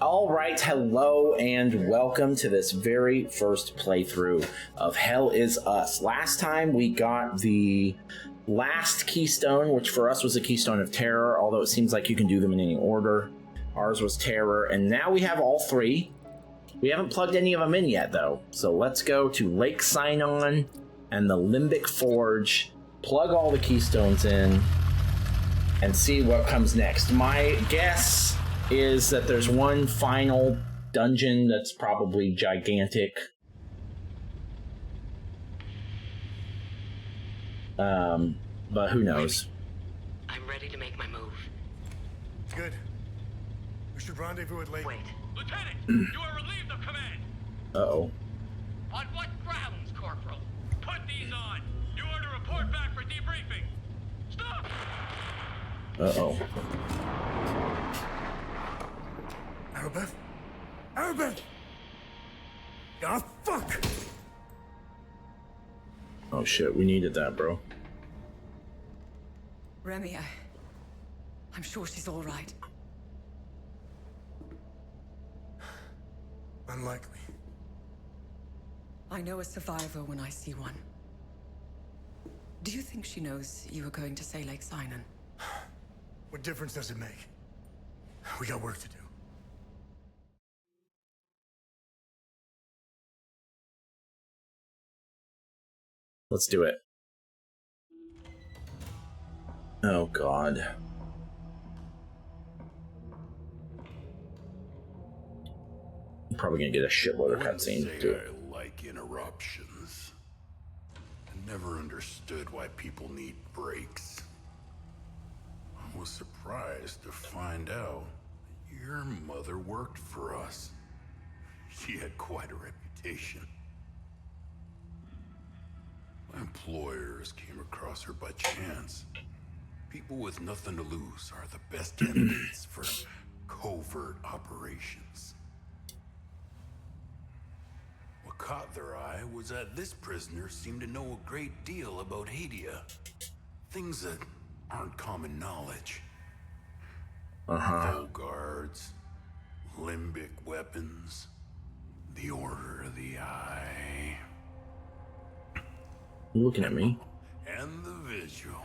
All right, hello and welcome to this very first playthrough of Hell Is Us. Last time we got the last keystone, which for us was a keystone of terror, although it seems like you can do them in any order. Ours was terror, and now we have all three. We haven't plugged any of them in yet, though, so let's go to Lake Sinon and the Limbic Forge, plug all the keystones in, and see what comes next. My guess is that there's one final dungeon that's probably gigantic. But who knows? I'm ready to make my move. Good. We should rendezvous at Lake. Wait. Lieutenant, you are relieved of command. Uh-oh. On what grounds, Corporal? Put these on. You are to report back for debriefing. Stop! Uh-oh. Arabeth? Arabeth! Ah, fuck! Oh shit, we needed that, bro. Remy, I'm sure she's all right. Unlikely. I know a survivor when I see one. Do you think she knows you were going to say Lake Sinon? What difference does it make? We got work to do. Let's do it. Oh god. I'm probably gonna get a shitload of cutscenes too. I like interruptions. I never understood why people need breaks. I was surprised to find out that your mother worked for us. She had quite a reputation. My employers came across her by chance. People with nothing to lose are the best candidates for covert operations. What caught their eye was that this prisoner seemed to know a great deal about Hadia. Things that aren't common knowledge. Full guards, limbic weapons, the Order of the Eye. You looking at me? And the Vigil.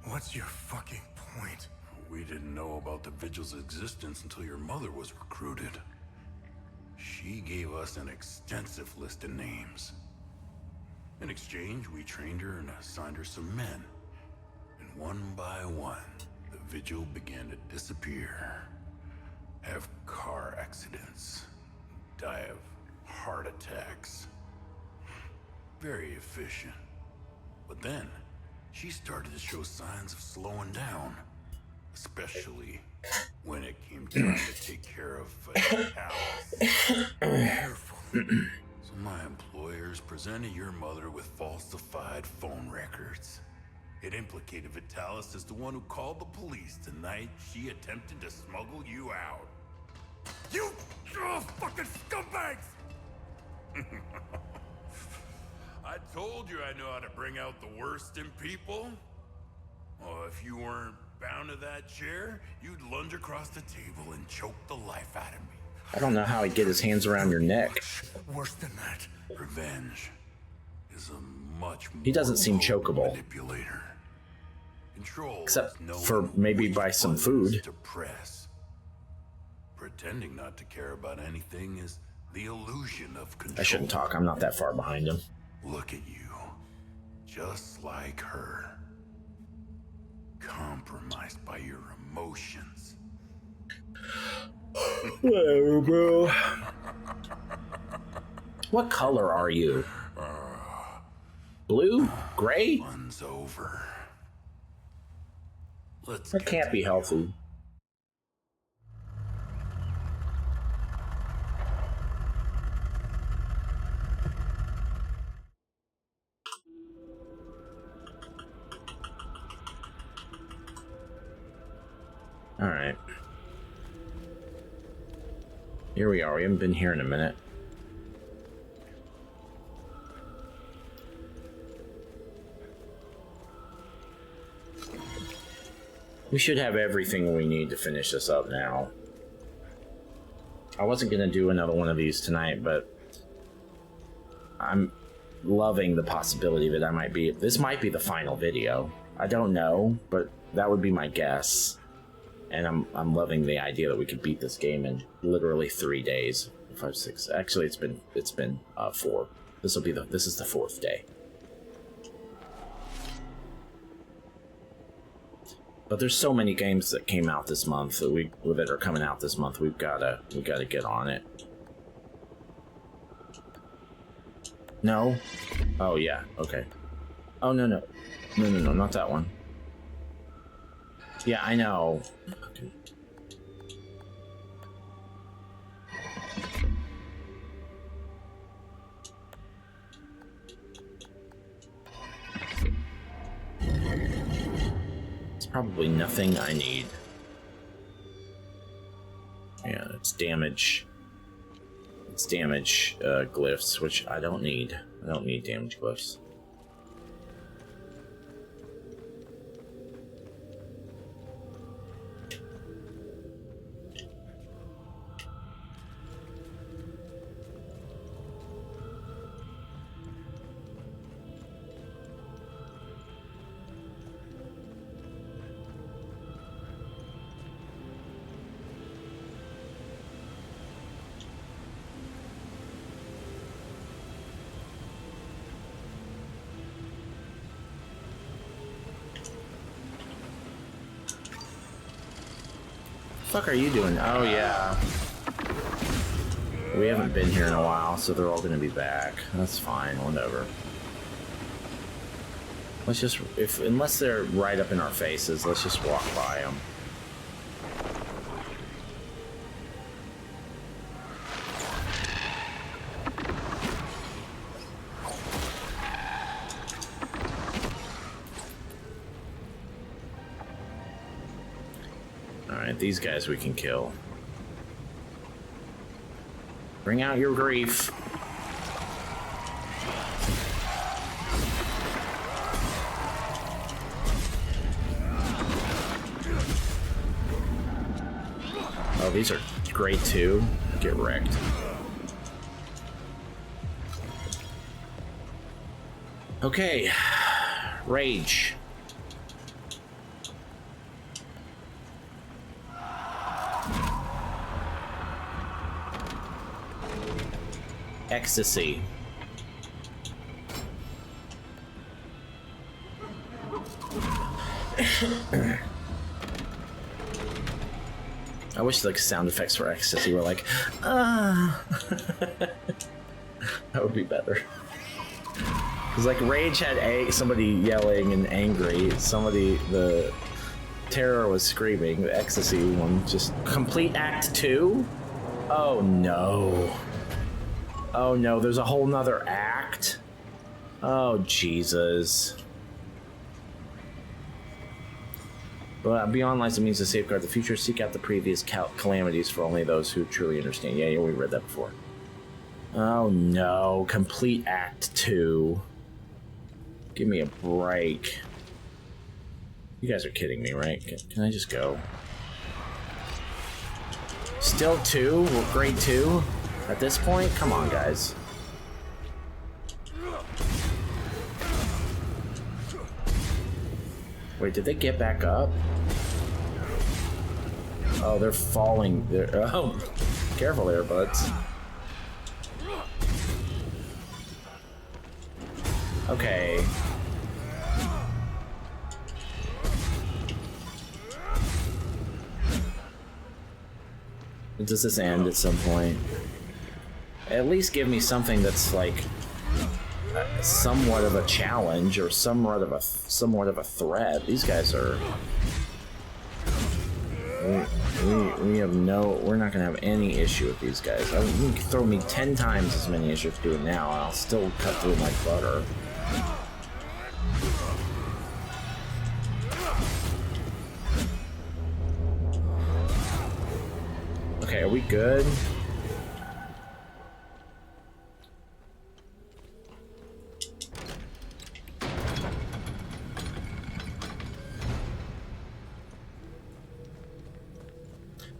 What's your fucking point? We didn't know about the Vigil's existence until your mother was recruited. She gave us an extensive list of names. In exchange, we trained her and assigned her some men. And one by one, the Vigil began to disappear. Have car accidents. Die of heart attacks. Very efficient. But then, she started to show signs of slowing down. Especially when it came time to take care of Alice. Careful. So my employers presented your mother with falsified phone records. It implicated Vitalis as the one who called the police the night she attempted to smuggle you out. You fucking scumbags! I told you I know how to bring out the worst in people. Oh, if you weren't bound to that chair, you'd lunge across the table and choke the life out of me. I don't know how he'd get his hands around your neck. Worse than that. Revenge is a much more He doesn't seem chokeable. Manipulator. Control Except is for knowing maybe which by some buttons food. to press. Pretending not to care about anything is the illusion of control. I shouldn't talk, I'm not that far behind him. Look at you. Just like her. Compromised by your emotions. Whatever, bro. What color are you? Blue? Gray? Fun's over. Let's That can't be healthy. Alright. Here we are. We haven't been here in a minute. We should have everything we need to finish this up now. I wasn't gonna do another one of these tonight, but I'm loving the possibility that this might be the final video. I don't know, but that would be my guess. And I'm loving the idea that we could beat this game in literally 3 days. 5, 6. Actually, it's been 4. This is the 4th day. But there's so many games that came out this month that are coming out this month. We gotta get on it. No? Oh yeah, okay. Oh no, not that one. Yeah, I know. Okay. It's probably nothing I need. Yeah, it's damage. It's damage glyphs, which I don't need. I don't need damage glyphs. What the fuck are you doing? Oh yeah. We haven't been here in a while, so they're all gonna be back. That's fine, whatever. Let's just, unless they're right up in our faces, let's just walk by them. These guys we can kill. Bring out your grief. Oh, these are great too. Get wrecked. Okay. Rage. Ecstasy. I wish like sound effects for ecstasy were like, ah. That would be better. Because like Rage had somebody yelling and angry. The Terror was screaming. The Ecstasy one just complete Act 2. Oh no. Oh no, there's a whole nother act? Oh, Jesus. But beyond lies a means to safeguard the future, seek out the previous calamities for only those who truly understand. Yeah, we read that before. Oh no, complete Act 2. Give me a break. You guys are kidding me, right? Can I just go? Still 2? We're grade 2? At this point? Come on, guys. Wait, did they get back up? Oh, they're falling. Oh, careful there, buds. Okay. Does this end at some point? At least give me something that's like somewhat of a challenge or somewhat of a threat. These guys are. We're not gonna have any issue with these guys. You can throw me 10 times as many as you're doing now, and I'll still cut through like butter. Okay, are we good?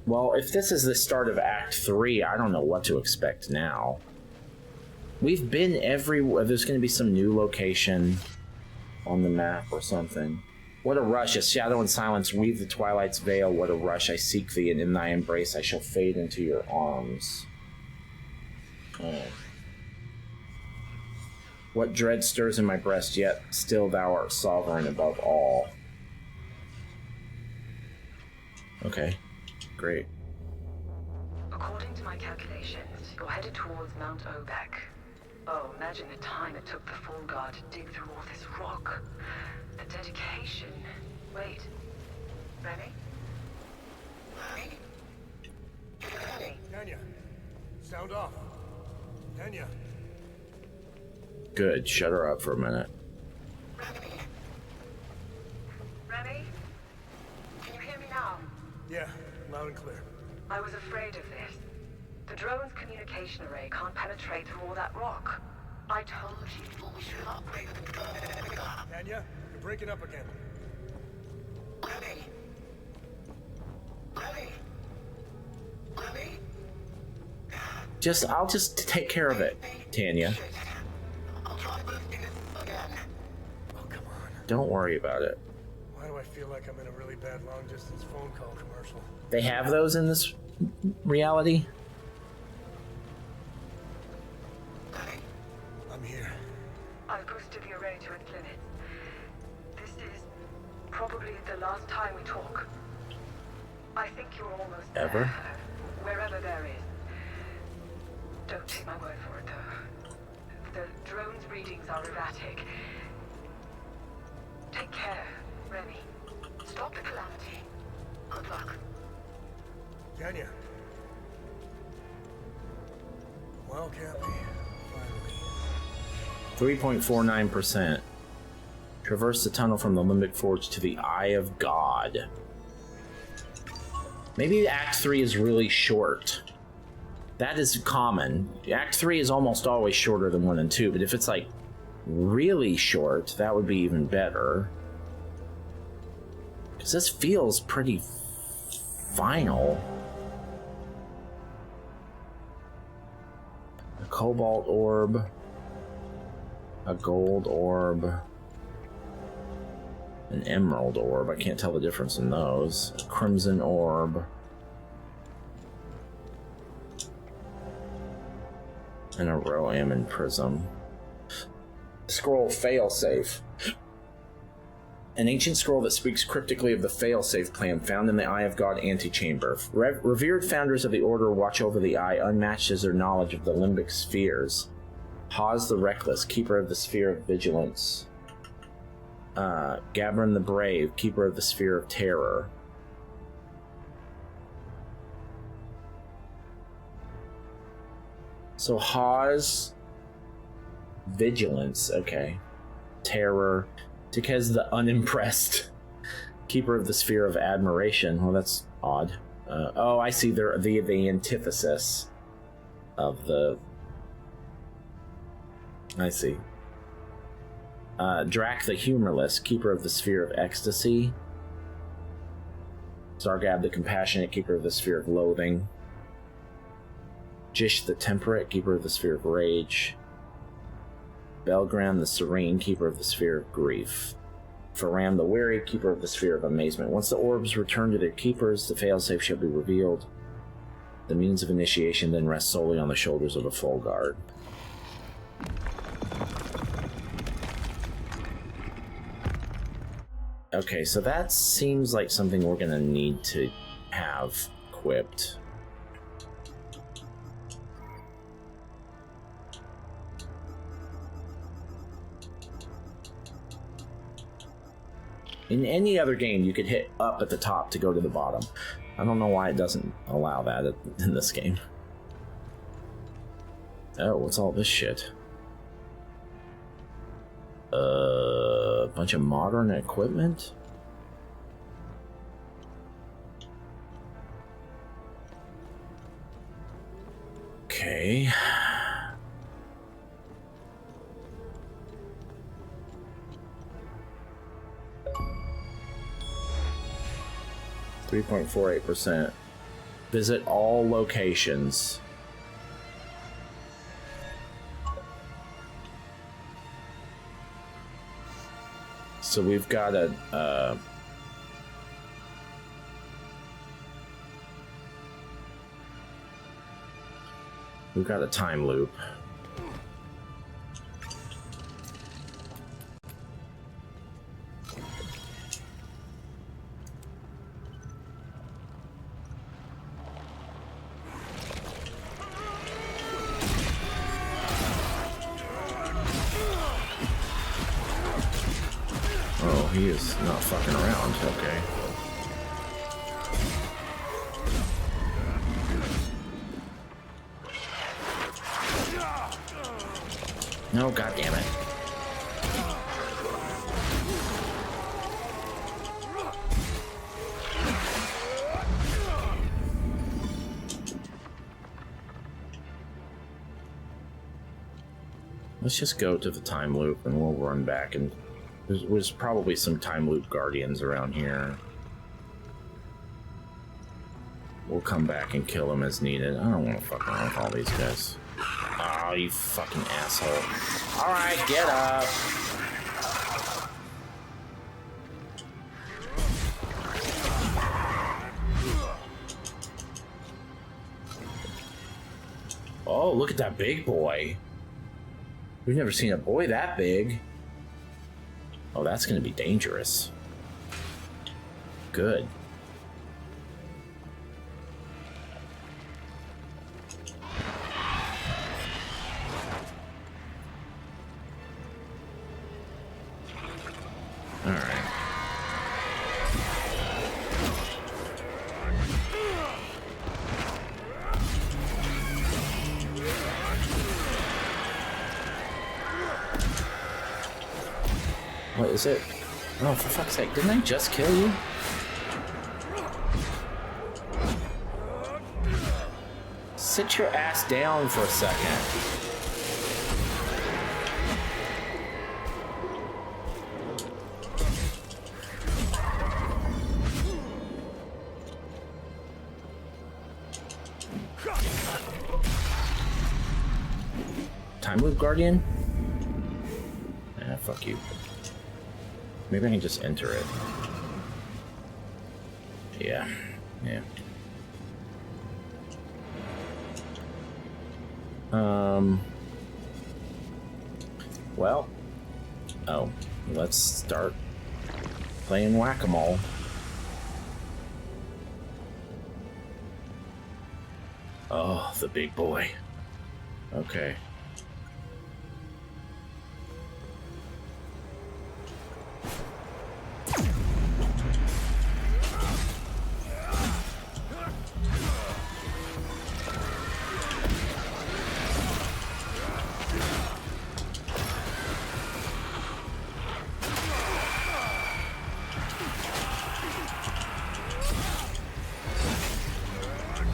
Well, if this is the start of Act 3, I don't know what to expect now. We've been everywhere. There's going to be some new location on the map or something. What a rush, a shadow and silence weave the twilight's veil. What a rush, I seek thee, and in thy embrace I shall fade into your arms. Oh. What dread stirs in my breast, yet still thou art sovereign above all. Okay, great. According to my calculations, you're headed towards Mount Obek. Oh, imagine the time it took the Fall Guard to dig through all this rock. The dedication. Wait. Remy? Remy? Tanya, sound off. Tanya. Good, shut her up for a minute. Remy? Remy? Can you hear me now? Yeah, loud and clear. I was afraid of this. The drone's communication array can't penetrate through all that rock. I told you we should upgrade the drone. Tanya, you're breaking up again. Remy? Remy? Remy? I'll just take care of it, Tanya. I'll try boosting it again. Oh, come on. Don't worry about it. Why do I feel like I'm in a really bad long-distance phone call commercial? They have those in this reality? I'm here. I've boosted the array to its limit. This is probably the last time we talk. I think you're almost there. Ever? Wherever there is. Don't take my word for it, though. The drone's readings are erratic. Take care, Remy. Stop the calamity. Good luck. Tanya. Well, Cappy, finally. 3.49%. Traverse the tunnel from the Limbic Forge to the Eye of God. Maybe Act 3 is really short. That is common. Act 3 is almost always shorter than 1 and 2, but if it's like really short, that would be even better. Because this feels pretty final. A cobalt orb. A gold orb. An emerald orb. I can't tell the difference in those. A crimson orb. And a Roaman prism. Scroll failsafe. An ancient scroll that speaks cryptically of the failsafe plan found in the Eye of God antechamber. Revered founders of the Order watch over the Eye, unmatched as their knowledge of the limbic spheres. Hawes the Reckless, keeper of the Sphere of Vigilance. Gabrin the Brave, keeper of the Sphere of Terror. So Hawes, Vigilance, okay. Terror. Tikez the Unimpressed, keeper of the Sphere of Admiration. Well, that's odd. Oh, I see. They're the antithesis of the... I see. Drac the Humorless, keeper of the Sphere of Ecstasy. Zargab the Compassionate, keeper of the Sphere of Loathing. Jish the Temperate, keeper of the Sphere of Rage. Belgram the Serene, keeper of the Sphere of Grief. Faram the Weary, keeper of the Sphere of Amazement. Once the orbs return to their keepers, the failsafe shall be revealed. The means of initiation then rests solely on the shoulders of the full guard. Okay, so that seems like something we're gonna need to have equipped. In any other game, you could hit up at the top to go to the bottom. I don't know why it doesn't allow that in this game. Oh, what's all this shit? A bunch of modern equipment? Okay. .48%. Visit all locations. So we've got a time loop. Oh, he is not fucking around. Okay. No, God damn it. Let's just go to the time loop and we'll run back, and there's probably some time loop guardians around here. We'll come back and kill them as needed. I don't want to fuck around with all these guys. Oh, you fucking asshole. Alright, get up. Oh, look at that big boy. We've never seen a boy that big. Oh, that's going to be dangerous. Good. All right. What is it? Oh, for fuck's sake, didn't I just kill you? Sit your ass down for a second. Time loop guardian? Ah, fuck you. Maybe I can just enter it. Yeah. Well. Oh. Let's start playing whack-a-mole. Oh, the big boy. Okay.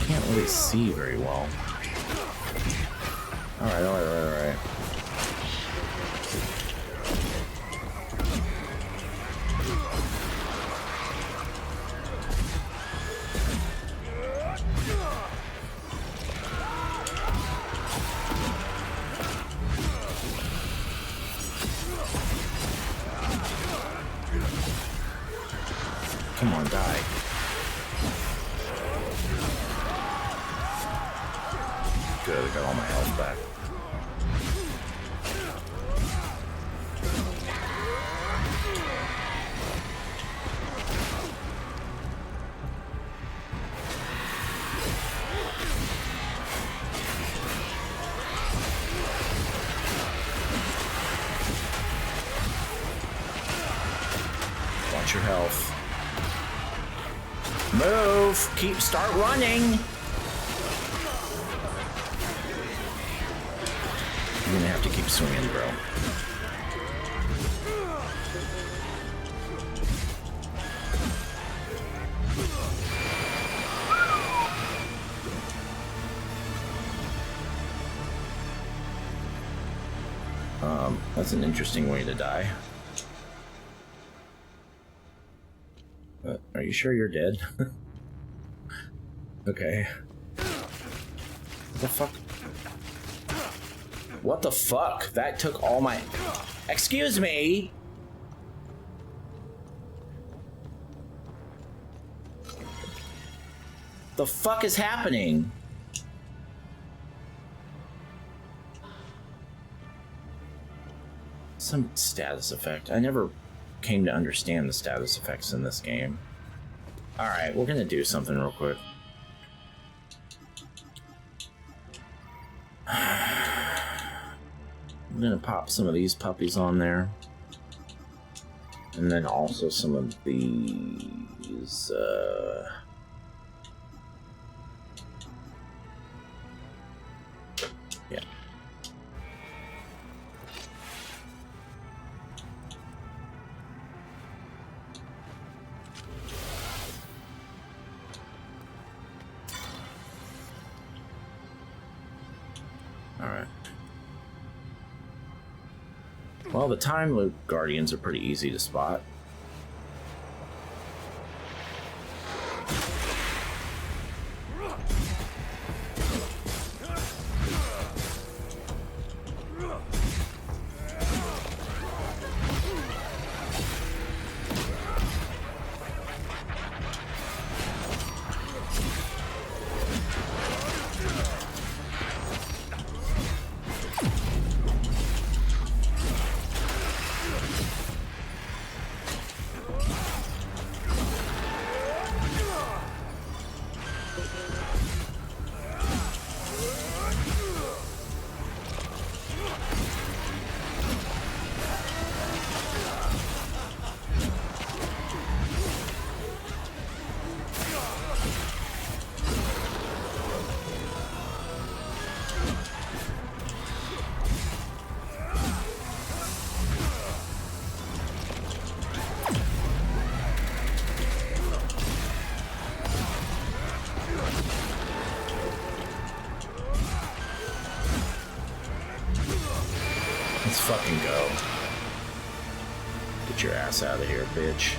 Can't really see very well. Alright. Come on, die. Good, I got all my health back. Watch your health. Move! Start running! You're gonna have to keep swinging, bro. That's an interesting way to die. Are you sure you're dead? Okay. What the fuck? What the fuck? That took all my... Excuse me! The fuck is happening? Some status effect. I never came to understand the status effects in this game. Alright, we're gonna do something real quick. I'm gonna pop some of these puppies on there. And then also some of these, yeah. Alright. Well, the time loop guardians are pretty easy to spot. Let's fucking go. Get your ass out of here, bitch.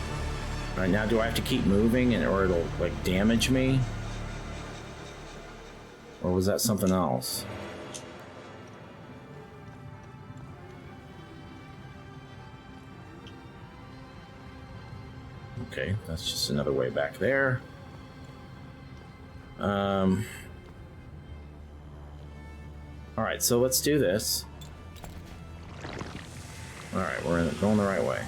Alright, now do I have to keep moving or it'll, like, damage me? Or was that something else? Okay, that's just another way back there. Alright, so let's do this. Alright, we're going the right way.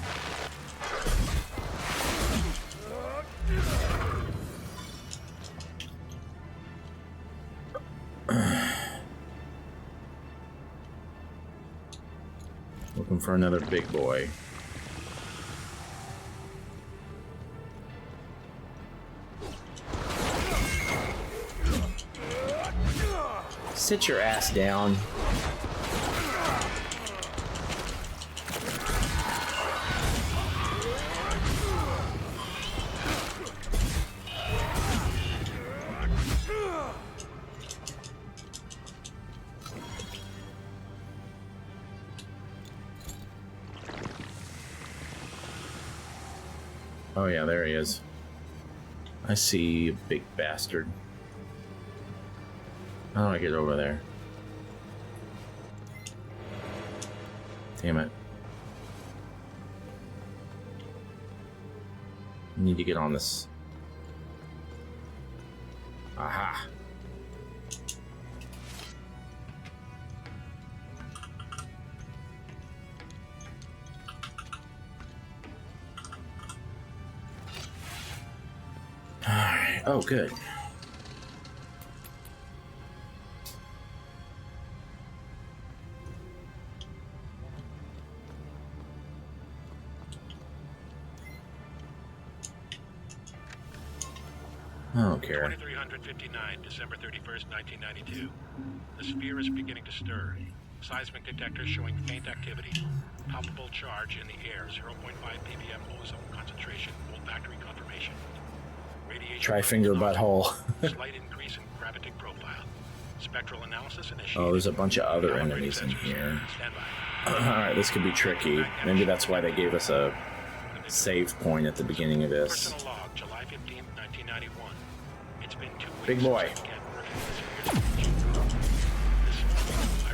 Looking for another big boy. Sit your ass down. Oh yeah, there he is. I see you, big bastard. How do I get over there? Damn it. I need to get on this. Aha. Alright. Oh, good. I don't care. 2359, December 31st, 1992. The sphere is beginning to stir. Seismic detectors showing faint activity. Palpable charge in the air, 0.5 ppm ozone concentration, olfactory confirmation. Radiation Tri-finger butthole. Slight increase in gravitic profile. Spectral analysis initiated. Oh, there's a bunch of other enemies in here. Alright, this could be tricky. Maybe that's why they gave us a save point at the beginning of this. Personal log, July 15th, 1991. It's been 2 weeks. Big boy. I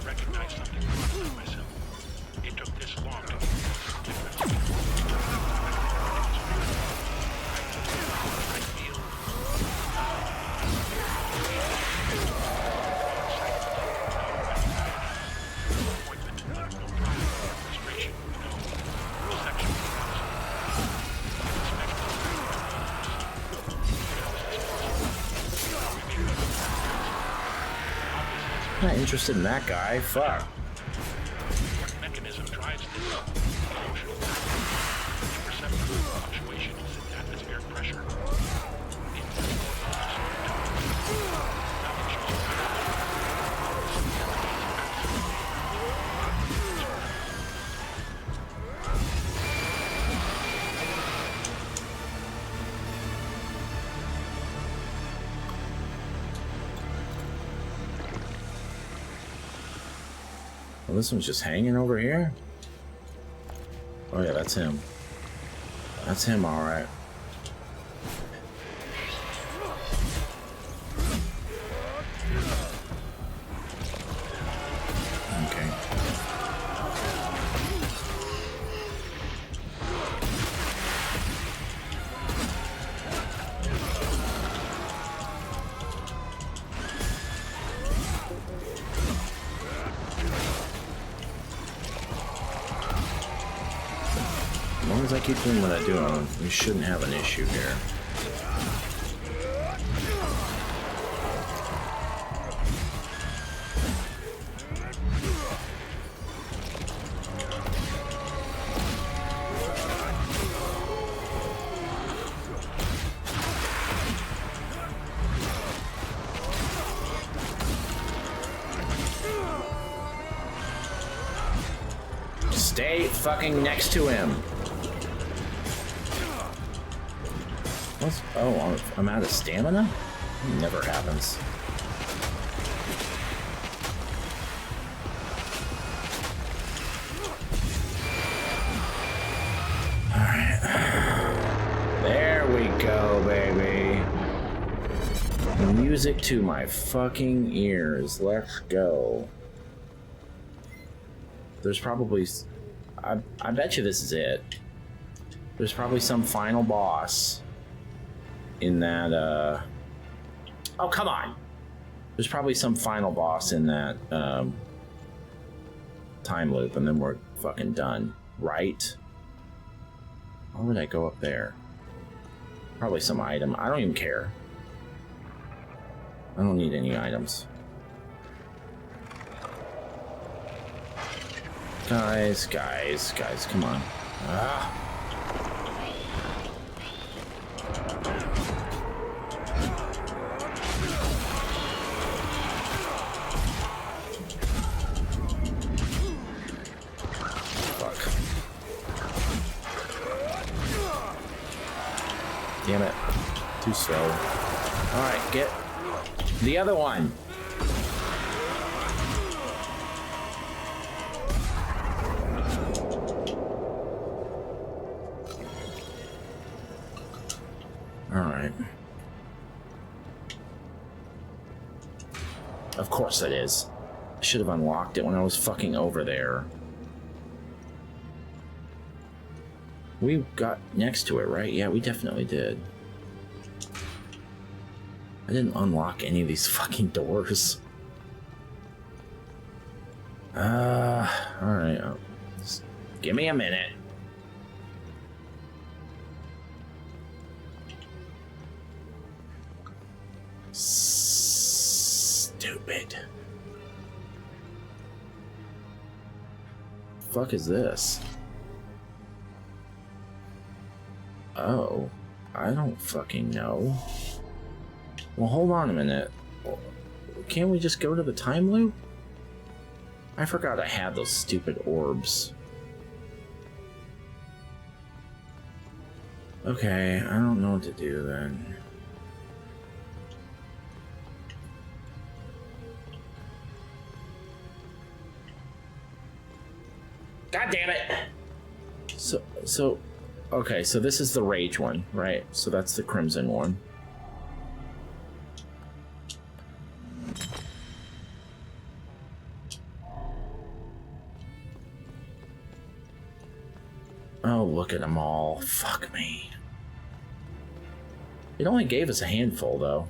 recognized something wrong with myself. It took this long to get I feel appointment, no pride, frustration, no sexual I'm not interested in that guy. Fuck. What mechanism drives this emotional perceptible fluctuations in atmospheric pressure? Well, this one's just hanging over here. Oh yeah, that's him. That's him, all right. Okay. As long as I keep doing what I do, we shouldn't have an issue here. Stay fucking next to him. What's, oh, I'm out of stamina? Never happens. Alright. There we go, baby. Music to my fucking ears. Let's go. There's probably... I bet you this is it. There's probably some final boss in that, oh, come on! There's probably some final boss in that, time loop, and then we're fucking done, right? Why would I go up there? Probably some item. I don't even care. I don't need any items. Guys, come on. Ah. Fuck. Damn it. Too slow. Alright, get the other one. Alright. Of course it is. I should have unlocked it when I was fucking over there. We got next to it, right? Yeah, we definitely did. I didn't unlock any of these fucking doors. Alright. Just give me a minute. Stupid. Fuck is this? Oh, I don't fucking know. Well, hold on a minute. Can't we just go to the time loop? I forgot I had those stupid orbs. Okay, I don't know what to do then. God damn it! So, okay, so this is the rage one, right? So that's the crimson one. Oh, look at them all. Fuck me. It only gave us a handful, though.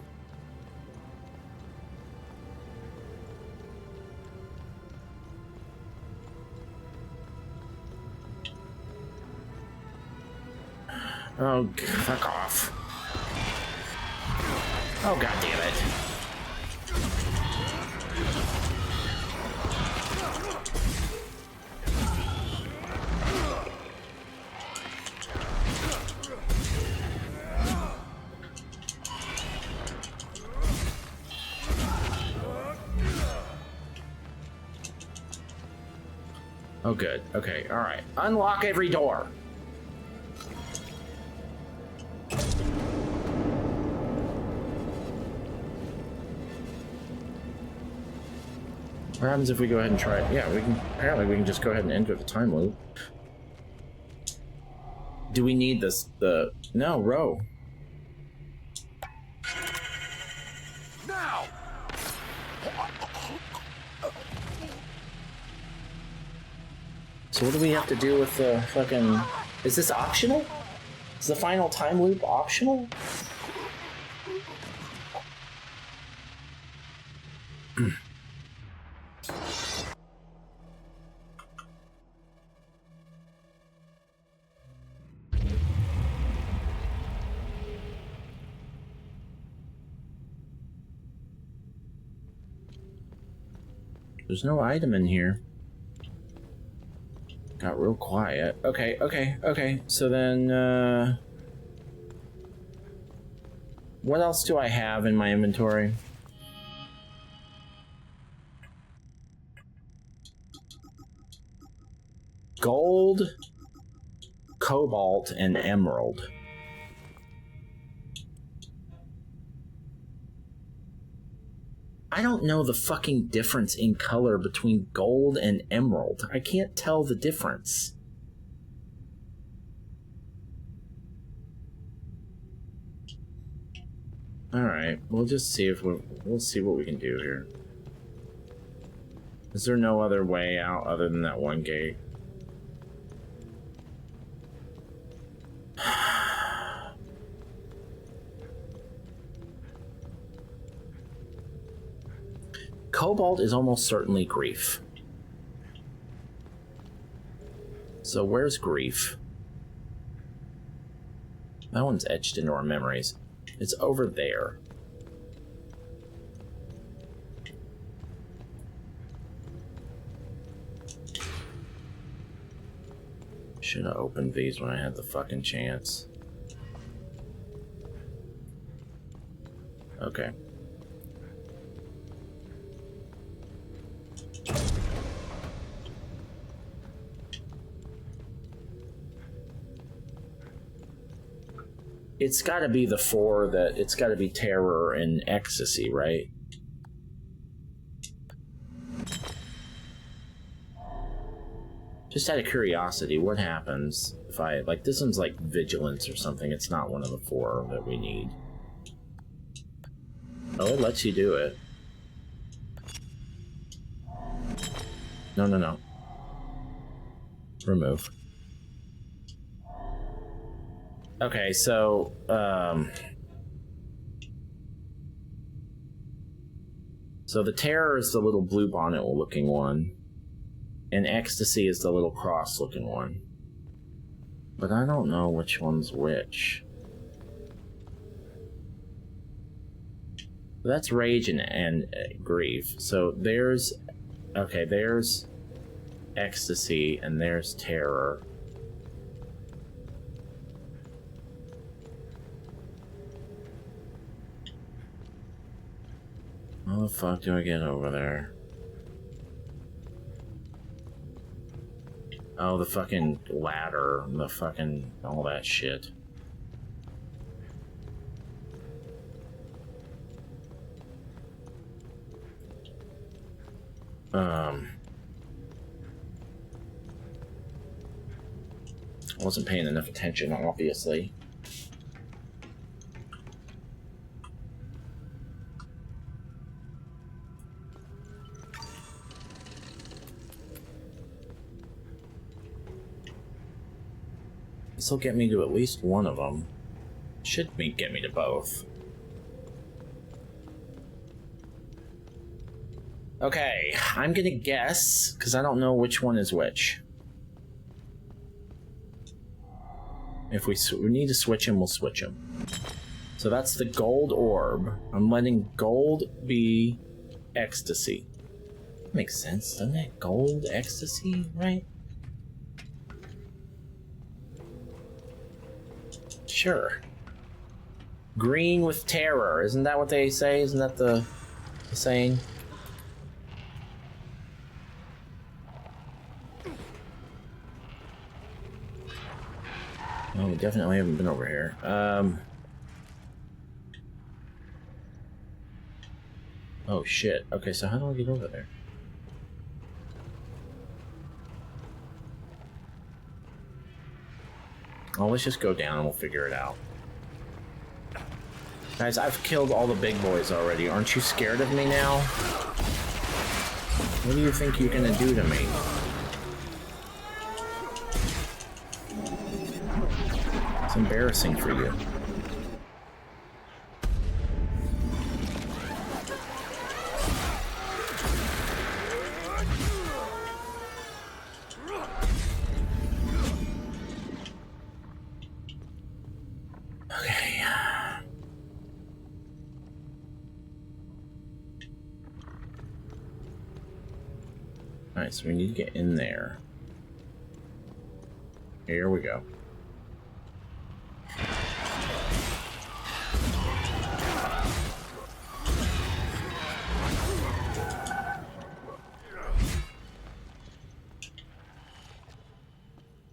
Oh, fuck off. Oh, god damn it. Oh, good. Okay, alright. Unlock every door. What happens if we go ahead and try it? Yeah, we can. Apparently, we can just go ahead and enter the time loop. Do we need this? No, row. Now! So what do we have to do with the fucking... Is this optional? Is the final time loop optional? There's no item in here. Got real quiet. Okay. So then, what else do I have in my inventory? Gold, cobalt, and emerald. I don't know the fucking difference in color between gold and emerald. I can't tell the difference. Alright, we'll just see if we'll see what we can do here. Is there no other way out other than that one gate? Cobalt is almost certainly grief. So where's grief? That one's etched into our memories. It's over there. Should have opened these when I had the fucking chance. Okay. It's got to be the four that... It's got to be terror and ecstasy, right? Just out of curiosity, what happens if I... Like, this one's like vigilance or something. It's not one of the four that we need. Oh, it lets you do it. No. Remove. Okay, so, so the terror is the little blue bonnet looking one, and ecstasy is the little cross looking one. But I don't know which one's which. That's rage and grief. So there's, okay, there's ecstasy and there's terror. How the fuck do I get over there? Oh, the fucking ladder, the fucking all that shit. I wasn't paying enough attention, obviously. This will get me to at least one of them. Should get me to both. Okay, I'm gonna guess, because I don't know which one is which. If we need to switch them, we'll switch them. So that's the gold orb. I'm letting gold be ecstasy. Makes sense, doesn't it? Gold ecstasy, right? Sure. Green with terror. Isn't that what they say? Isn't that the saying? Oh, we definitely haven't been over here. Oh shit. Okay, so how do I get over there? Oh, let's just go down and we'll figure it out. Guys, I've killed all the big boys already. Aren't you scared of me now? What do you think you're gonna do to me? It's embarrassing for you. Okay. Alright, so we need to get in there. Here we go.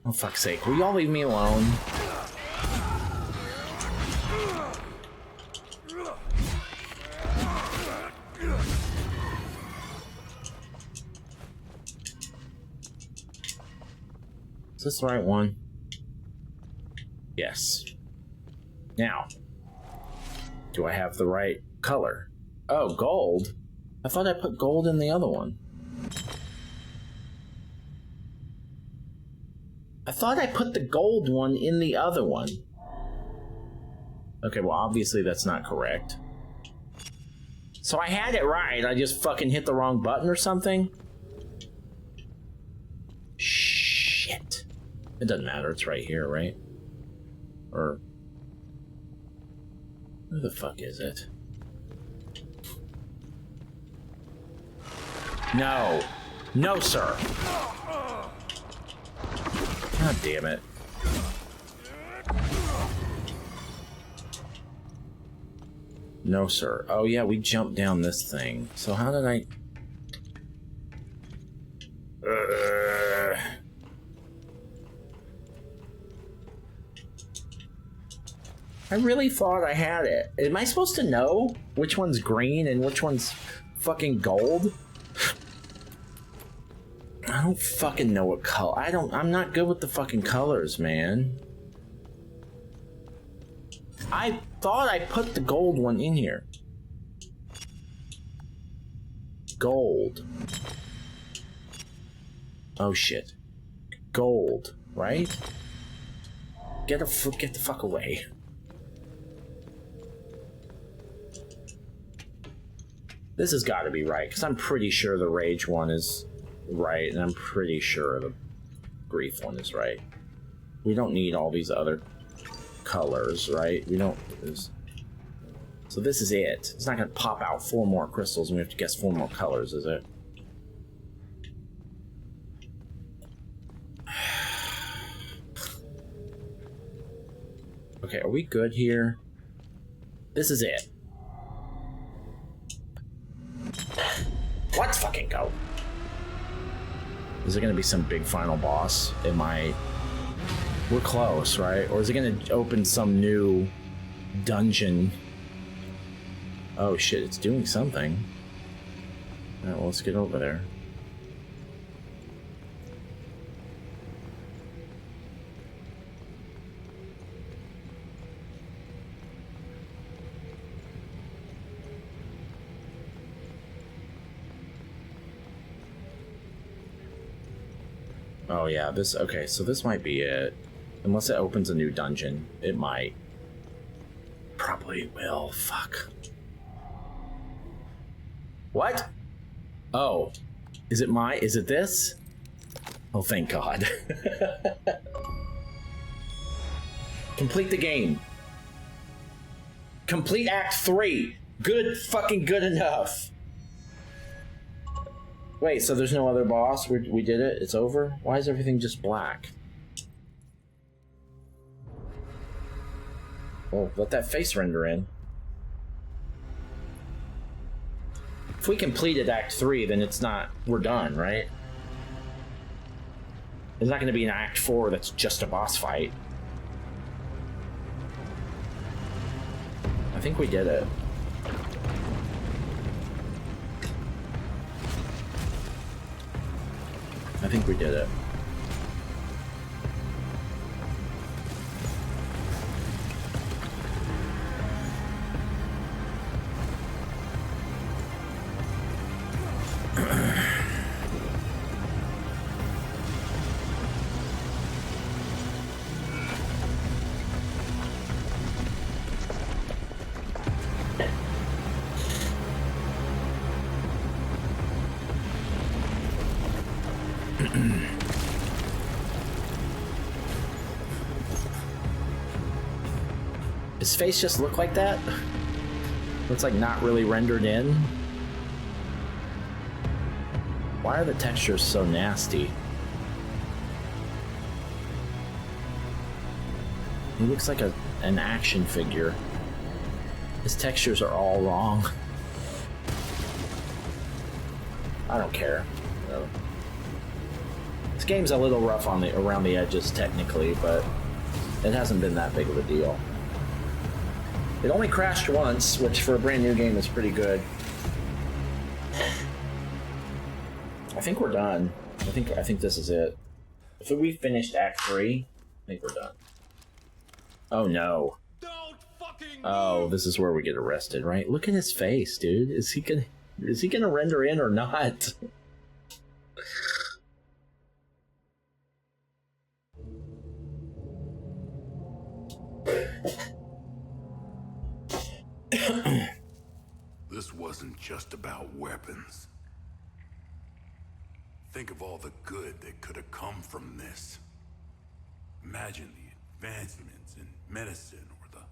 Oh, fuck's sake. Will y'all leave me alone? Is this the right one? Yes. Now, do I have the right color? Oh, gold? I thought I put gold in the other one. I thought I put the gold one in the other one. Okay, well, obviously that's not correct. So I had it right, I just fucking hit the wrong button or something? Shit. It doesn't matter, it's right here, right? Or... where the fuck is it? No! No, sir! God damn it. No, sir. Oh, yeah, we jumped down this thing. So how did I... I really thought I had it. Am I supposed to know which one's green and which one's fucking gold? I don't fucking know what color. I'm not good with the fucking colors, man. I thought I put the gold one in here. Gold. Oh shit. Gold, right? Get the fuck away. This has got to be right, because I'm pretty sure the rage one is right, and I'm pretty sure the grief one is right. We don't need all these other colors, right? We don't... So this is it. It's not going to pop out 4 more crystals and we have to guess 4 more colors, is it? Okay, are we good here? This is it. Let's fucking go. Is it gonna be some big final boss? We're close, right? Or is it gonna open some new dungeon? Oh shit, it's doing something. Alright, well, let's get over there. Oh yeah, okay, so this might be it. Unless it opens a new dungeon. It might. Probably will. Fuck. What? Oh. Is it this? Oh, thank God. Complete the game. Complete Act 3. Good, fucking good enough. Wait, so there's no other boss? We did it? It's over? Why is everything just black? Oh, let that face render in. If we completed Act 3, then it's not... We're done, right? There's not going to be an Act 4 that's just a boss fight. I think we did it. I think we did it. His face just look like that? Looks like not really rendered in. Why are the textures so nasty? He looks like an action figure. His textures are all wrong. I don't care. No. This game's a little rough on around the edges technically, but it hasn't been that big of a deal. It only crashed once, which for a brand new game is pretty good. I think we're done. I think this is it. If we finished Act 3, I think we're done. Oh no. Oh, this is where we get arrested, right? Look at his face, dude. Is he gonna render in or not? This wasn't just about weapons. Think of all the good that could have come from this. Imagine the advancements in medicine or the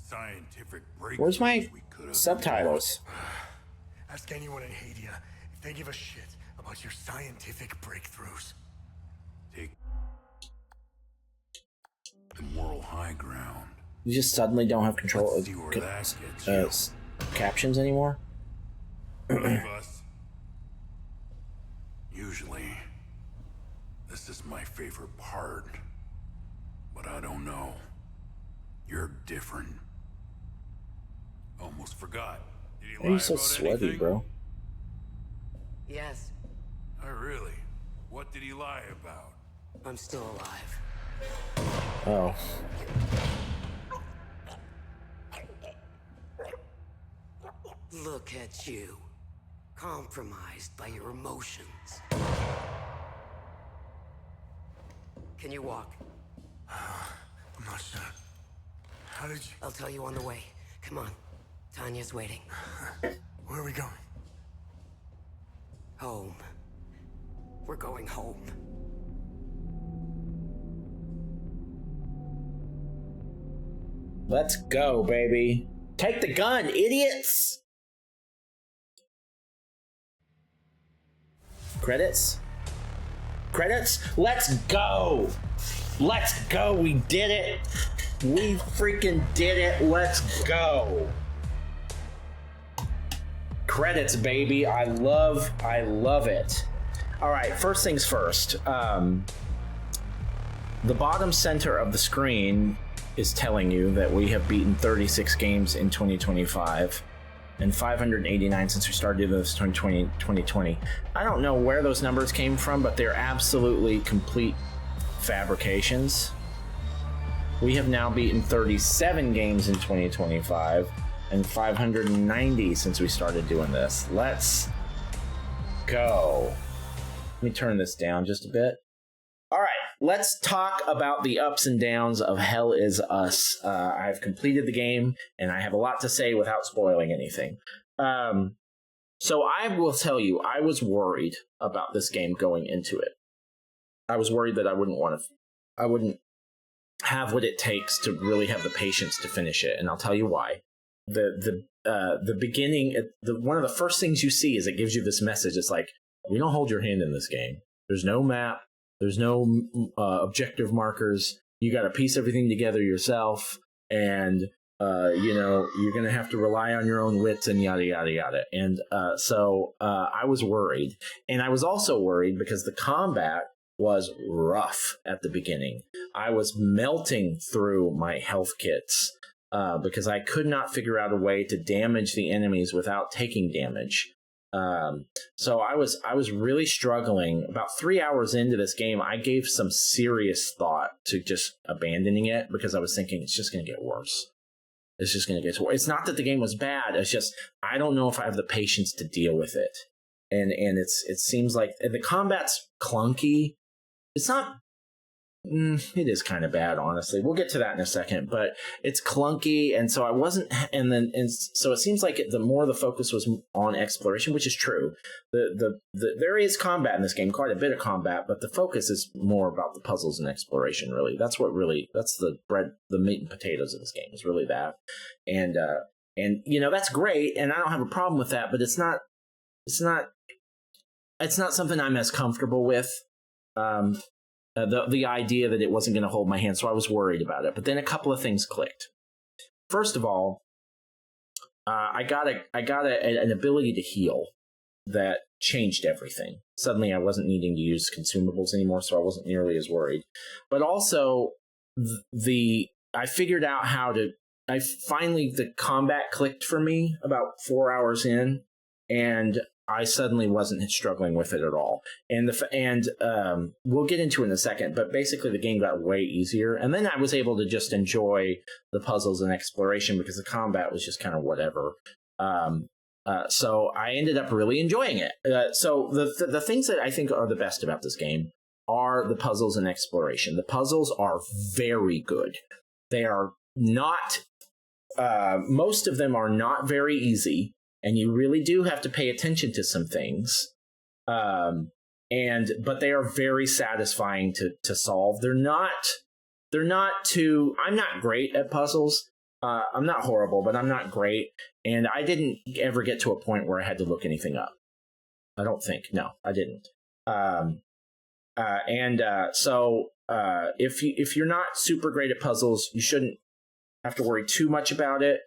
scientific breakthroughs. Where's my we could have subtitles? Ask anyone in Hadia if they give a shit about your scientific breakthroughs. Take the moral high ground. You just suddenly don't have control Let's see where that gets you. captions anymore? Believe us. Usually, this is my favorite part. But I don't know. You're different. Almost forgot. Did he Why are lie you so about sweaty, anything? bro? Yes, Oh, really? What did he lie about? I'm still alive. Oh. Look at you. Compromised by your emotions. Can you walk? I'm not sure. How did you... I'll tell you on the way. Come on. Tanya's waiting. Where are we going? Home. We're going home. Let's go, baby. Take the gun, idiots! Credits? Credits? Let's go! Let's go! We did it! We freaking did it! Let's go! Credits, baby. I love it. Alright, first things first. The bottom center of the screen is telling you that we have beaten 36 games in 2025 and 589 since we started doing this in 2020. I don't know where those numbers came from, but they're absolutely complete fabrications. We have now beaten 37 games in 2025 and 590 since we started doing this. Let's go. Let me turn this down just a bit. All right. let's talk about the ups and downs of Hell Is Us. I've completed the game, and I have a lot to say without spoiling anything. So I will tell you, I was worried about this game going into it. I was worried that I wouldn't have what it takes to really have the patience to finish it, and I'll tell you why. The beginning, one of the first things you see is it gives you this message. It's like, we don't hold your hand in this game. There's no map. There's no objective markers. You got to piece everything together yourself, and you're going to have to rely on your own wits and yada yada yada. And so I was worried, and I was also worried because the combat was rough at the beginning. I was melting through my health kits because I could not figure out a way to damage the enemies without taking damage. So I was really struggling. About 3 hours into this game, I gave some serious thought to just abandoning it because I was thinking it's just going to get worse. It's just going to get worse. It's not that the game was bad. It's just I don't know if I have the patience to deal with it. And it seems like the combat's clunky. It's not. It is kind of bad, honestly. We'll get to that in a second, but it's clunky, and so I wasn't. And so it seems like the more the focus was on exploration, which is true. There is combat in this game, quite a bit of combat, but the focus is more about the puzzles and exploration. Really, that's the meat and potatoes of this game is really that. And that's great, and I don't have a problem with that. But it's not something I'm as comfortable with. The idea that it wasn't going to hold my hand, so I was worried about it. But then a couple of things clicked. First of all, I got an ability to heal that changed everything. Suddenly, I wasn't needing to use consumables anymore, so I wasn't nearly as worried. But also, I figured out how to. The combat clicked for me about 4 hours in, and I suddenly wasn't struggling with it at all. And we'll get into it in a second, but basically the game got way easier. And then I was able to just enjoy the puzzles and exploration because the combat was just kind of whatever. So I ended up really enjoying it. So the things that I think are the best about this game are the puzzles and exploration. The puzzles are very good. They are not, most of them are not very easy. And you really do have to pay attention to some things, but they are very satisfying to solve. They're not too. I'm not great at puzzles. I'm not horrible, but I'm not great. And I didn't ever get to a point where I had to look anything up. I don't think. No, I didn't. So if you're not super great at puzzles, you shouldn't have to worry too much about it.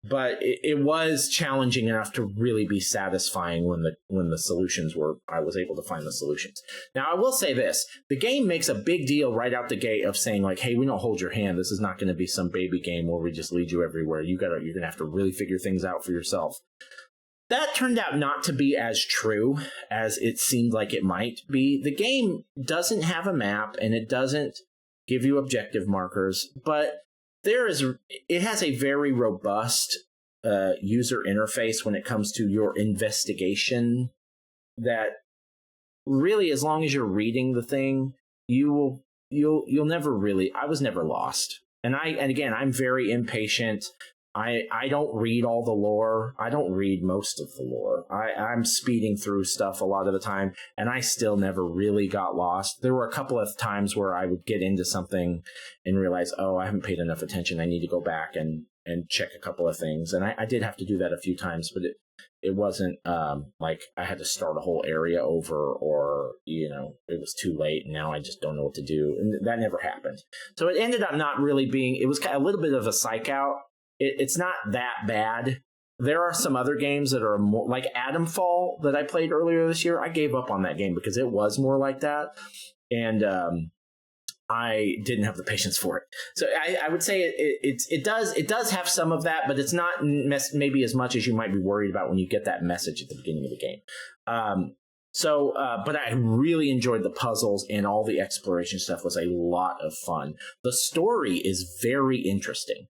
But it was challenging enough to really be satisfying when the solutions were. I was able to find the solutions. Now I will say this: the game makes a big deal right out the gate of saying like, "Hey, we don't hold your hand. This is not going to be some baby game where we just lead you everywhere. You're gonna have to really figure things out for yourself." That turned out not to be as true as it seemed like it might be. The game doesn't have a map and it doesn't give you objective markers, but it has a very robust user interface when it comes to your investigation that really, as long as you're reading the thing, you'll never really. I was never lost. And again, I'm very impatient. I don't read all the lore. I don't read most of the lore. I'm speeding through stuff a lot of the time, and I still never really got lost. There were a couple of times where I would get into something and realize, oh, I haven't paid enough attention. I need to go back and check a couple of things. And I did have to do that a few times, but it wasn't like I had to start a whole area over or, it was too late and now I just don't know what to do. And that never happened. So it ended up not really being, it was kind of a little bit of a psych out. It's not that bad. There are some other games that are more like Adamfall that I played earlier this year. I gave up on that game because it was more like that. And I didn't have the patience for it. So I would say it does have some of that, but it's not maybe as much as you might be worried about when you get that message at the beginning of the game. But I really enjoyed the puzzles, and all the exploration stuff was a lot of fun. The story is very interesting.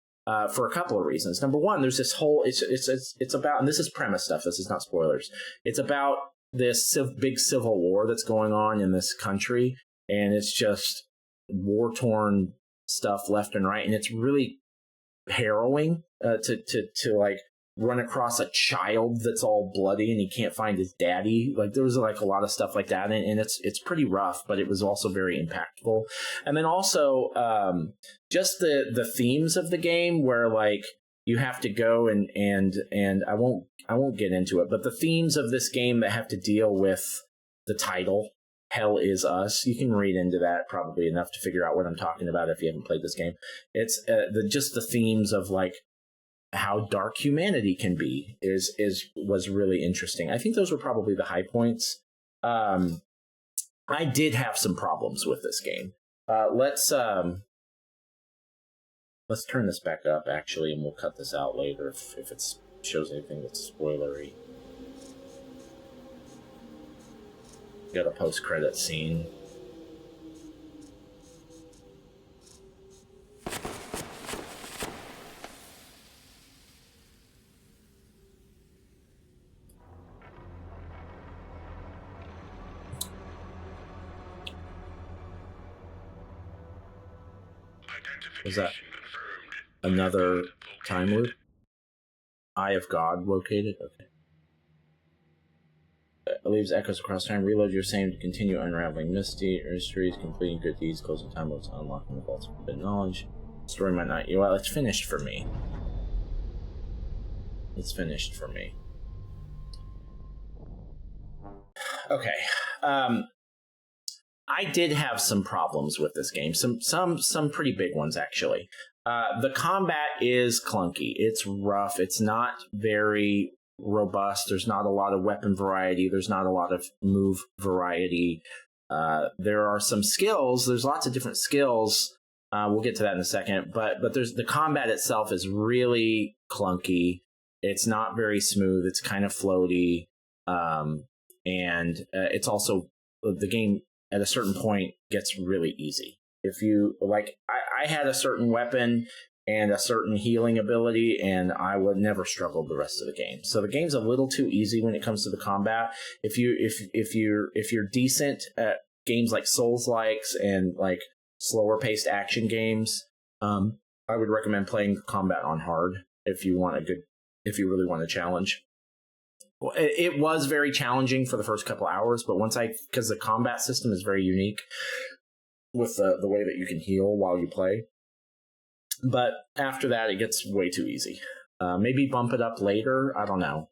For a couple of reasons. Number one, there's this whole, it's about, and this is premise stuff, this is not spoilers. It's about this big civil war that's going on in this country. and it's just war-torn stuff left and right, and it's really harrowing to like run across a child that's all bloody and he can't find his daddy. Like there was like a lot of stuff like that, and it's pretty rough, but it was also very impactful. And then also just the themes of the game, where like you have to go and I won't get into it, but the themes of this game that have to deal with the title, Hell Is Us. You can read into that probably enough to figure out what I'm talking about if you haven't played this game. It's just the themes of like how dark humanity can be was really interesting. I think those were probably the high points. I did have some problems with this game. Let's turn this back up actually, and we'll cut this out later if it shows anything that's spoilery. Got a post-credit scene. Was that another time loop? Eye of God located? Okay. Leaves echoes across time. Reload your same to continue unraveling mysteries, completing good deeds, closing time loops, unlocking the vaults of forbidden knowledge. Story might not. Well, it's finished for me. It's finished for me. Okay. I did have some problems with this game. Some pretty big ones actually. The combat is clunky. It's rough. It's not very robust. There's not a lot of weapon variety. There's not a lot of move variety. There are some skills. There's lots of different skills. We'll get to that in a second. But there's the combat itself is really clunky. It's not very smooth. It's kind of floaty. And it's also, the game at a certain point gets really easy. If you like, I had a certain weapon and a certain healing ability, and I would never struggle the rest of the game. So the game's a little too easy when it comes to the combat. If you're decent at games like Souls-likes and like slower paced action games, I would recommend playing combat on hard if you really want a challenge. Well, it was very challenging for the first couple hours, but because the combat system is very unique with the way that you can heal while you play. But after that, it gets way too easy. Maybe bump it up later. I don't know.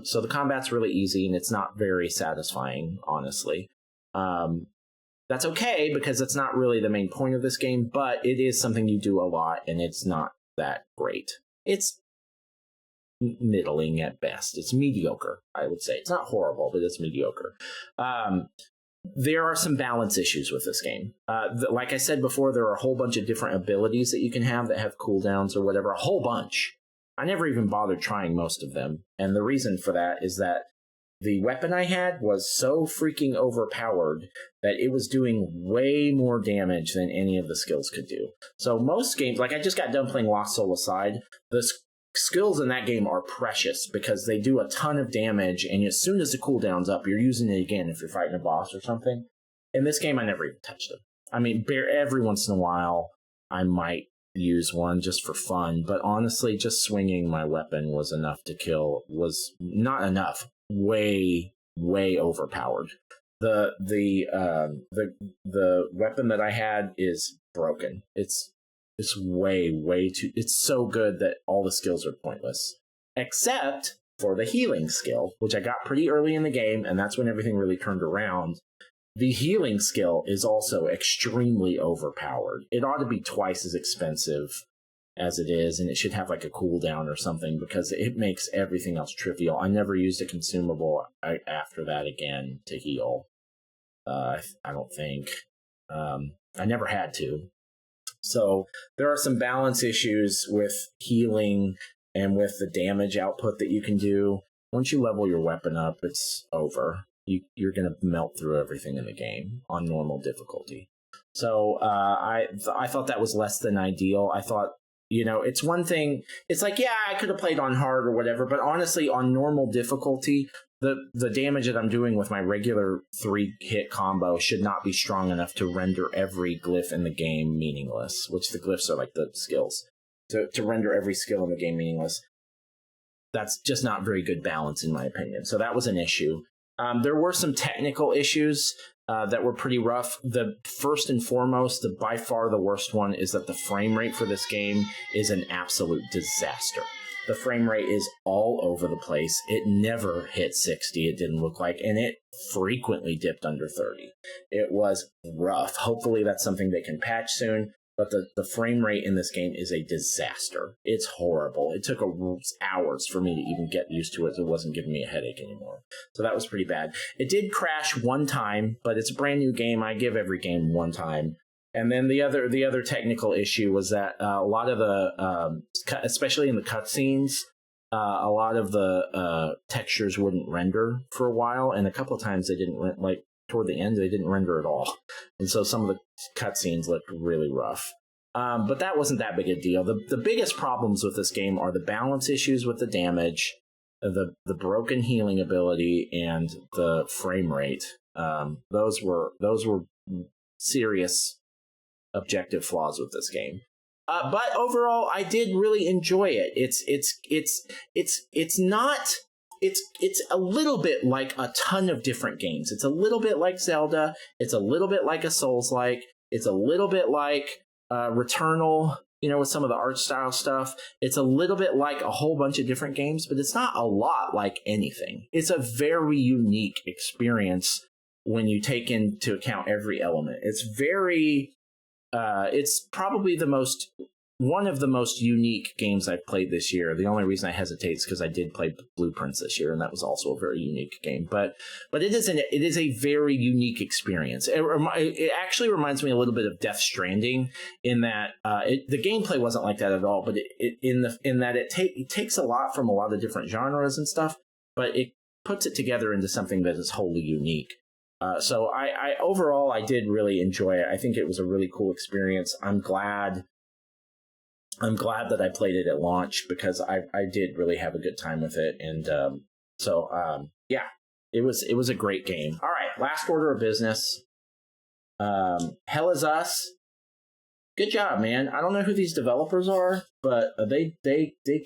So the combat's really easy, and it's not very satisfying, honestly. That's okay, because that's not really the main point of this game, but it is something you do a lot, and it's not that great. It's middling at best. It's mediocre, I would say. It's not horrible, but it's mediocre. There are some balance issues with this game. Like I said before, there are a whole bunch of different abilities that you can have that have cooldowns or whatever. A whole bunch. I never even bothered trying most of them. And the reason for that is that the weapon I had was so freaking overpowered that it was doing way more damage than any of the skills could do. So most games, like I just got done playing Lost Soul Aside, the skills in that game are precious because they do a ton of damage, and as soon as the cooldown's up, you're using it again if you're fighting a boss or something. In this game, I never even touched them. I mean, every once in a while, I might use one just for fun, but honestly, just swinging my weapon was enough to kill. Was not enough. Way overpowered. The weapon that I had is broken. It's way too... It's so good that all the skills are pointless. Except for the healing skill, which I got pretty early in the game, and that's when everything really turned around. The healing skill is also extremely overpowered. It ought to be twice as expensive as it is, and it should have like a cooldown or something, because it makes everything else trivial. I never used a consumable after that again to heal. I don't think. I never had to. So there are some balance issues with healing and with the damage output that you can do. Once you level your weapon up, it's over. You're going to melt through everything in the game on normal difficulty. So I thought that was less than ideal. I thought, it's one thing. It's like, yeah, I could have played on hard or whatever, but honestly, on normal difficulty, the damage that I'm doing with my regular 3-hit combo should not be strong enough to render every glyph in the game meaningless, which the glyphs are like the skills. To render every skill in the game meaningless. That's just not very good balance, in my opinion. So that was an issue. There were some technical issues that were pretty rough. The first and foremost, by far the worst one, is that the frame rate for this game is an absolute disaster. The frame rate is all over the place. It never hit 60, it didn't look like, and it frequently dipped under 30. It was rough. Hopefully that's something they can patch soon. But the frame rate in this game is a disaster. It's horrible. It took hours for me to even get used to it. It wasn't giving me a headache anymore. So that was pretty bad. It did crash one time, but it's a brand new game. I give every game one time. And then the other technical issue was that a lot of the, especially in the cutscenes, a lot of the textures wouldn't render for a while. And a couple of times they didn't, like, toward the end, they didn't render at all. And so some of the cutscenes looked really rough. But that wasn't that big a deal. The biggest problems with this game are the balance issues with the damage, the broken healing ability, and the frame rate. Those were serious objective flaws with this game. But overall, I did really enjoy it. It's a little bit like a ton of different games. It's a little bit like Zelda. It's a little bit like a Souls-like. It's a little bit like Returnal, with some of the art style stuff. It's a little bit like a whole bunch of different games, but it's not a lot like anything. It's a very unique experience when you take into account every element. It's probably one of the most unique games I've played this year. The only reason I hesitate is because I did play Blueprints this year, and that was also a very unique game. But it is a very unique experience. It actually reminds me a little bit of Death Stranding in that the gameplay wasn't like that at all. But it takes a lot from a lot of different genres and stuff, but it puts it together into something that is wholly unique. So I overall I did really enjoy it. I think it was a really cool experience. I'm glad that I played it at launch because I did really have a good time with it. And yeah, it was a great game. All right, last order of business. Hell Is Us. Good job, man. I don't know who these developers are, but they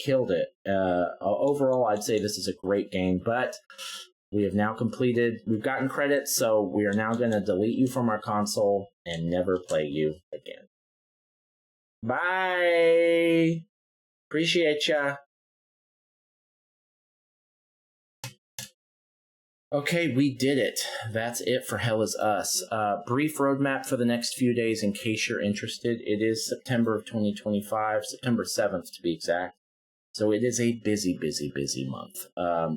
killed it. Overall, I'd say this is a great game, but we have now we've gotten credits, so we are now going to delete you from our console and never play you again. Bye. Appreciate ya. Okay, we did it. That's it for Hell Is Us. Brief roadmap for the next few days in case you're interested. It is September of 2025, September 7th to be exact. So it is a busy, busy, busy month.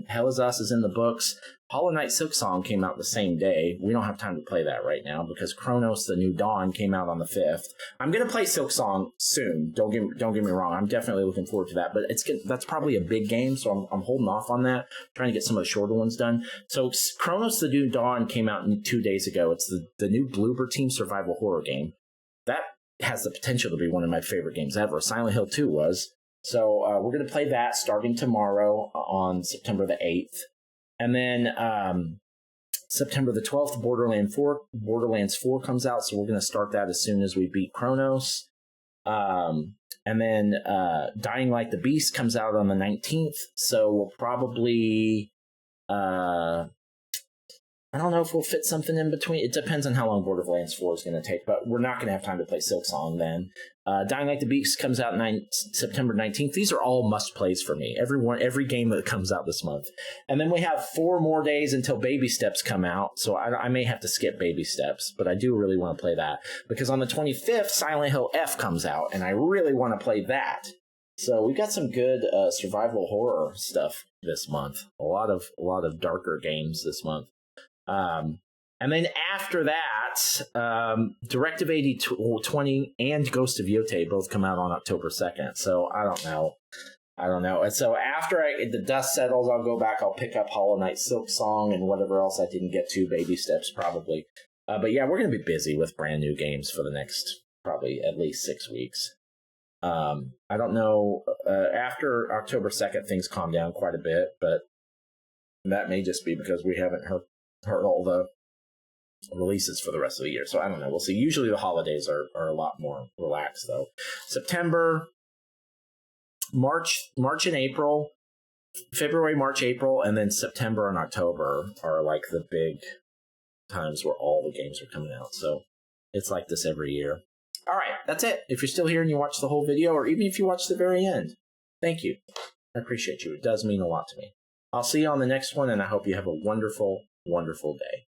Hell Is Us is in the books. Hollow Knight Silksong came out the same day. We don't have time to play that right now because Chronos: The New Dawn came out on the 5th. I'm going to play Silksong soon. Don't get me wrong. I'm definitely looking forward to that. But that's probably a big game, so I'm holding off on that, trying to get some of the shorter ones done. So Chronos: The New Dawn came out 2 days ago. It's the new Bloober Team survival horror game. That has the potential to be one of my favorite games ever. Silent Hill 2 was. So we're going to play that starting tomorrow on September the 8th. And then September the 12th, Borderlands 4 comes out, so we're going to start that as soon as we beat Chronos. And then Dying Like the Beast comes out on the 19th, so we'll probably... I don't know if we'll fit something in between. It depends on how long Borderlands 4 is going to take, but we're not going to have time to play Silksong then. Dying Like the Beast comes out September 19th. These are all must-plays for me. Every game that comes out this month. And then we have 4 more days until Baby Steps come out, so I may have to skip Baby Steps, but I do really want to play that. Because on the 25th, Silent Hill F comes out, and I really want to play that. So we've got some good survival horror stuff this month. A lot of darker games this month. And then after that, Directive 8020 and Ghost of Yotei both come out on October 2nd. So I don't know. And so after the dust settles, I'll go back. I'll pick up Hollow Knight Silksong and whatever else I didn't get to, Baby Steps probably. But yeah, we're going to be busy with brand new games for the next probably at least 6 weeks. I don't know. After October 2nd, things calm down quite a bit, but That may just be because we haven't heard all the releases for the rest of the year. So I don't know. We'll see. Usually the holidays are a lot more relaxed, though. September, March and April, February, March, April, and then September and October are like the big times where all the games are coming out. So it's like this every year. All right, that's it. If you're still here and you watch the whole video, or even if you watch the very end, thank you. I appreciate you. It does mean a lot to me. I'll see you on the next one, and I hope you have a wonderful, wonderful day.